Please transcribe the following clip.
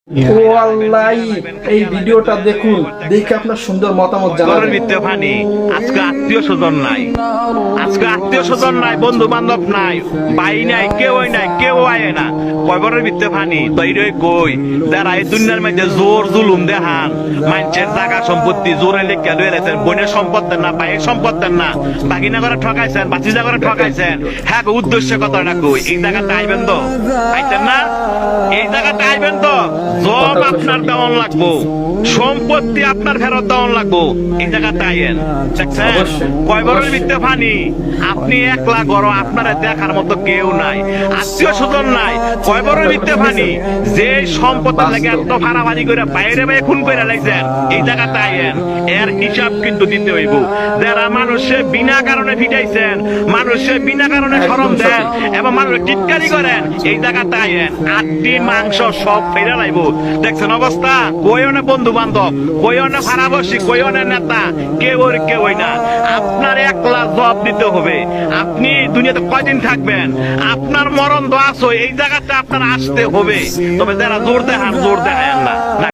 ও আল্লাহ, এই ভিডিওটা দেখুন, দেখে আপনার সুন্দর মতামত জানাবেন। আজকে আত্মীয় স্বজন নাই, আজকে আত্মীয় স্বজন নাই, বন্ধু বান্ধব নাই, ভাই নাই, কেউ নাই, কেউ আয় না। কয়বরের ভিত্তে ফানি তৈরি কই যারা এই দুনিয়ার মধ্যে জোর জুলুম দেখান, মানুষের জায়গা সম্পত্তি জোরে লেখা লয়ে রেছেন, বোনের সম্পদ দেন না, ভাইয়ের সম্পদ দেন না, বাগিনা করে ঠকাইছেন, বাচিজা করে ঠকাইছেন। হ্যাঁ, উদ্দেশ্য কথাটা কই, এই জায়গাটা আইবেন তো, আইতেন না? এই জায়গাটা আইবেন তো, জব আপনার দেওয়ান লাগবো, সম্পত্তি আপনার ফেরত দেওয়ান লাগবো। এই জায়গাটা আইয়েন, দেখছেন কয়বরের ভিত্তে ফানি। আপনি একলা গড়, আপনারা দেখার মতো কেউ নাই, আত্মীয় স্বজন নাই, কয়বরের ভিত্তে ফানি। যে সম্পদের লাগে এত ভাড়াভাড়ি করে বাইরে বাইরে খুন করে লাইছেন, এই জায়গাটা আইয়েন, এর হিসাব কিন্তু দিতে হইব। যারা মানুষে বিনা কারণে ফিটাইছেন, মানুষে বিনা কারণে শরম দেন এবং মানুষ টিটকারি করেন, এই জায়গাটা আইয়েন, আটটি মাংস সব ফেরে লাইব। দেখছেন অবস্থা, কইও না বন্ধু বান্ধব, কইও না ভাড়াবাসী, কইও না নেতা, কেউ না। আপনার একলা জবাব দিতে হবে। আপনি দুনিয়াতে কয়দিন থাকবেন, আপনার মরণ তো আসো, এই জায়গাটা আপনার আসতে হবে। তবে যারা জোর দেখান, জোর দেখায় না।